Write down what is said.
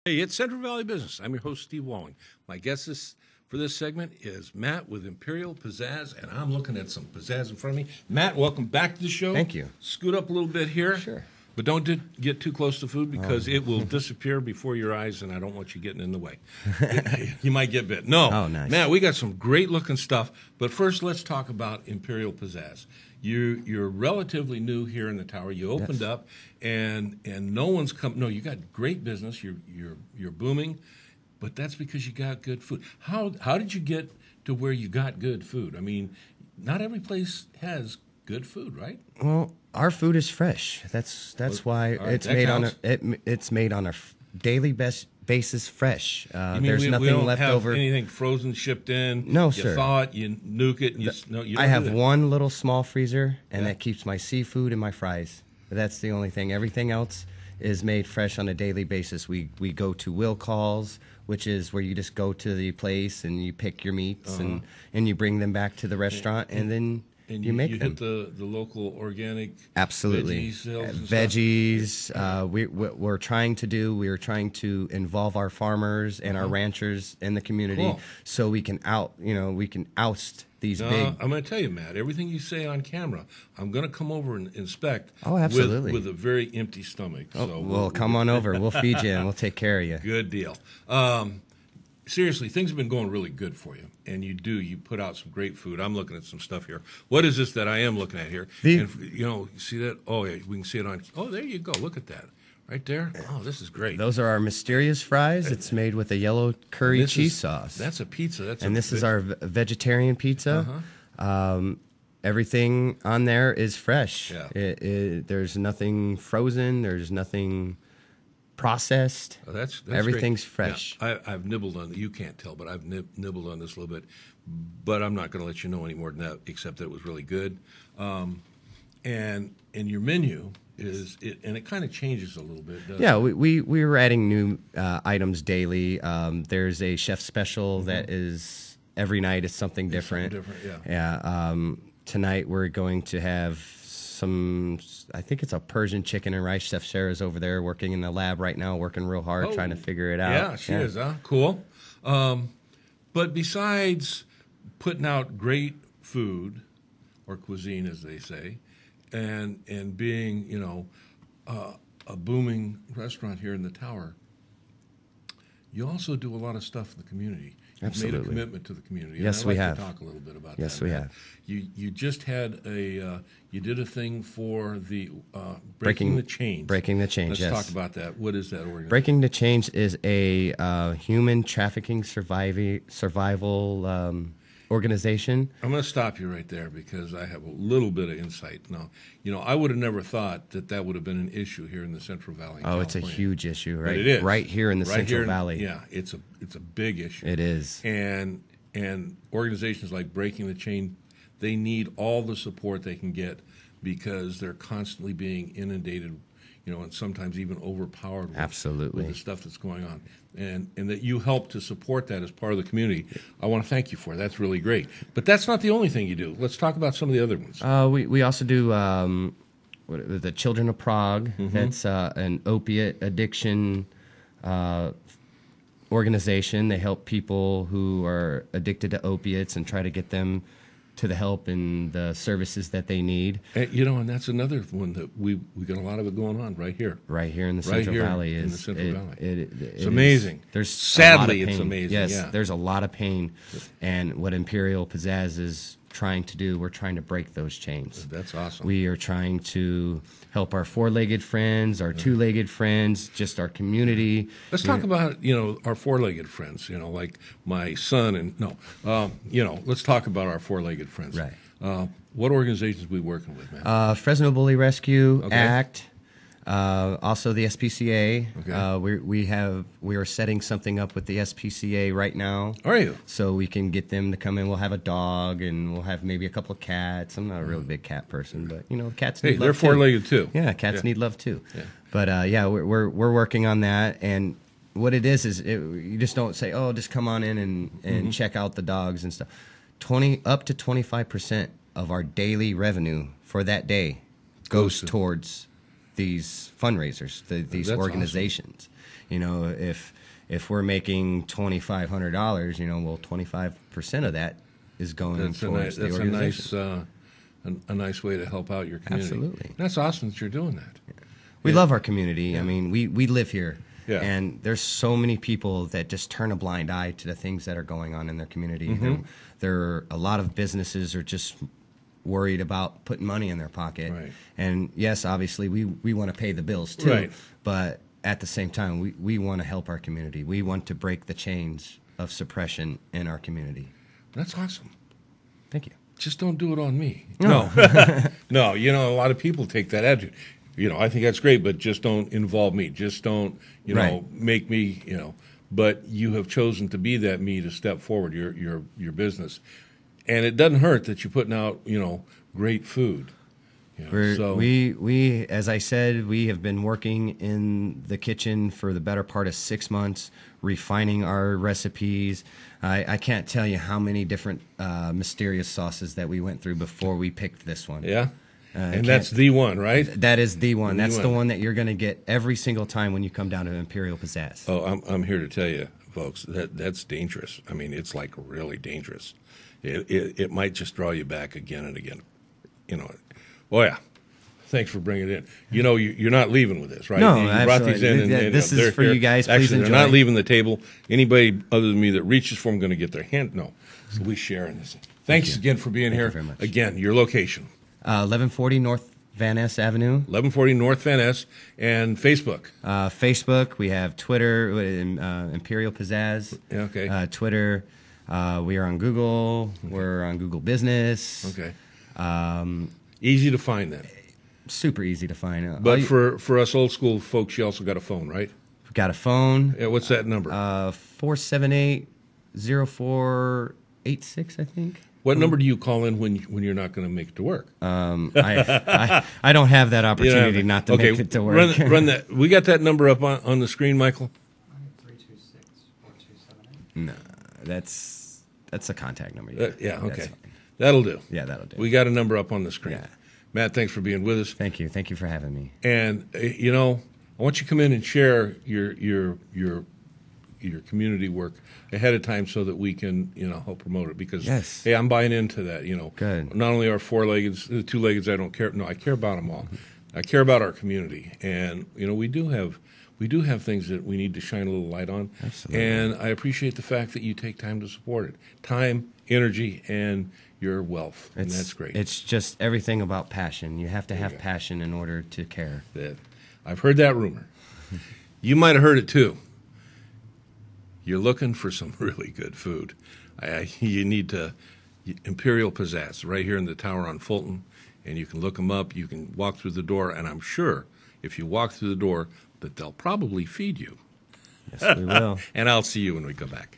Hey, it's Central Valley Business. I'm your host, Steve Walling. My guest for this segment is Matt with Imperial Pizzazz, and I'm looking at some pizzazz in front of me. Matt, welcome back to the show. Thank you. Scoot up a little bit here. Sure. But don't get too close to food because it will disappear before your eyes, and I don't want you getting in the way. You might get bit. No. Oh, nice. Matt, we got some great-looking stuff. But first, let's talk about Imperial Pizzazz. You're relatively new here in the tower. You opened up, and no one's come. No, you got great business. You're booming, but that's because you got good food. How did you get to where you got good food? I mean, not every place has good food, right? Well, our food is fresh. That's why right, it's made on a daily basis fresh. There's we nothing don't left have over. Anything frozen, shipped in? No, you sir. Thaw it, you nuke it, and you don't I have do that. one little small freezer, and that keeps my seafood and my fries. But that's the only thing. Everything else is made fresh on a daily basis. We go to will calls, which is where you just go to the place and you pick your meats and you bring them back to the restaurant, and then you make them. Hit the local organic Absolutely. veggie sales and Veggies. We're trying to involve our farmers and our ranchers in the community, Cool. so we can oust these No, big. I'm going to tell you, Matt, everything you say on camera, I'm going to come over and inspect Oh, absolutely. with a very empty stomach. So Well, come on over. We'll feed you and we'll take care of you. Good deal. Seriously, things have been going really good for you, and you put out some great food. I'm looking at some stuff here. What is this that I am looking at here? See that? Oh, yeah, we can see it on. Oh, there you go. Look at that. Right there. Oh, this is great. Those are our mysterious fries. It's made with a yellow curry cheese sauce. That's a pizza. This is our vegetarian pizza. Everything on there is fresh. Yeah. There's nothing frozen. There's nothing processed. Oh, that's everything's great. Fresh. Yeah, I've nibbled on. You can't tell, but I've nibbled on this a little bit. But I'm not going to let you know any more than that, except that it was really good. And your menu and it kind of changes a little bit. Yeah, we were adding new items daily. There's a chef special that is every night. It's something different. Yeah. Tonight we're going to have I think it's a Persian chicken and rice. Chef Sarah's over there working in the lab right now, working real hard, trying to figure it out. Yeah, she is, huh? Cool. But besides putting out great food, or cuisine, as they say, and being, a booming restaurant here in the tower, you also do a lot of stuff in the community. You've Absolutely. made a commitment to the community. Yes, and I'd we like have. to talk a little bit about Yes, that. we Matt. have. You just had you did a thing for the Breaking the Chains. Breaking the Chains, Let's yes. talk about that. What is that organization? Breaking the Chains is a human trafficking survival organization. I'm going to stop you right there because I have a little bit of insight. Now, I would have never thought that would have been an issue here in the Central Valley. Oh, it's a huge issue, right? But it is. Right here in the Central Valley. Yeah, it's a big issue. It is. And organizations like Breaking the Chain, they need all the support they can get because they're constantly being inundated, and sometimes even overpowered with, Absolutely. with the stuff that's going on. And that you help to support that as part of the community. I want to thank you for it. That's really great. But that's not the only thing you do. Let's talk about some of the other ones. We also do the Children of Prague. That's an opiate addiction organization. They help people who are addicted to opiates and try to get them to the help and the services that they need. And that's another one that we got a lot of it going on right here. Right here in the Central Valley. In the Central Valley. It's amazing. There's Sadly, a lot of pain. it's amazing. Yes, yeah. there's a lot of pain. And what Imperial Pizzazz is trying to do, we're trying to break those chains. That's awesome. We are trying to help our four-legged friends, our two-legged friends, just our community. Let's talk about, our four-legged friends, like my son let's talk about our four-legged friends. Right. What organizations are we working with, man? Fresno Bully Rescue, Okay. ACT, also the SPCA. Okay. We are setting something up with the SPCA right now. Are you? So we can get them to come in. We'll have a dog and we'll have maybe a couple of cats. I'm not a really big cat person, but cats need love they're too. four-legged too. Yeah, cats need love too. Yeah. But we're working on that. And what it is you just don't say, oh, just come on in and check out the dogs and stuff. Up to 25% of our daily revenue for that day goes towards these fundraisers, these That's organizations. If we're making $2,500, well, 25% of that is going towards the organization. A nice way to help out your community. Absolutely. That's awesome that you're doing that. We love our community. Yeah. I mean, we live here. Yeah. And there's so many people that just turn a blind eye to the things that are going on in their community. Mm-hmm. There are a lot of businesses are just worried about putting money in their pocket. Right. And yes, obviously we want to pay the bills too. Right. But at the same time, we want to help our community. We want to break the chains of suppression in our community. That's awesome. Thank you. Just don't do it on me. No. No, a lot of people take that attitude. I think that's great, but just don't involve me. Just don't, make me, But you have chosen to be that me to step forward, your business. And it doesn't hurt that you're putting out, great food. We, as I said, we have been working in the kitchen for the better part of 6 months, refining our recipes. I can't tell you how many different mysterious sauces that we went through before we picked this one. Yeah? And that's the one, right? That is the one. That's the one that you're going to get every single time when you come down to Imperial Pizzazz. Oh, I'm here to tell you, folks, that's dangerous. I mean, it's like really dangerous. It might just draw you back again and again. Oh, yeah. Thanks for bringing it in. You're not leaving with this, right? No, you absolutely. Brought these in, and this is for you guys. Please actually, enjoy. They're not leaving the table. Anybody other than me that reaches for them going to get their hand. No. So we share in this. Thanks again for being here. Thank you very much. Again, your location. 1140 North Van Ness Avenue. 1140 North Van Ness. And Facebook. Facebook. We have Twitter, Imperial Pizzazz. Yeah, okay. Twitter. We are on Google. Okay. We're on Google Business. Okay. Easy to find then. Super easy to find. But for us old school folks, you also got a phone, right? We've got a phone. Yeah, what's that number? 478-0486, I think. What number do you call in when you're not going to make it to work? I don't have that opportunity not to make it to work. Run that. We got that number up on the screen, Michael? 326-4278. No, that's a contact number. Yeah, okay. That'll do. Yeah, that'll do. We got a number up on the screen. Yeah. Matt, thanks for being with us. Thank you. Thank you for having me. And I want you to come in and share your community work ahead of time so that we can help promote it. Because hey, I'm buying into that. Good. Not only our four-leggeds, the two-leggeds, I don't care. No, I care about them all. I care about our community, and we do have things that we need to shine a little light on. Absolutely. And I appreciate the fact that you take time to support it. Time, energy, and your wealth, and that's great. It's just everything about passion. You have to have passion in order to care. I've heard that rumor. You might have heard it too. You're looking for some really good food. You need to Imperial Pizzazz right here in the tower on Fulton, and you can look them up. You can walk through the door, and I'm sure if you walk through the door that they'll probably feed you. Yes, we will. And I'll see you when we come back.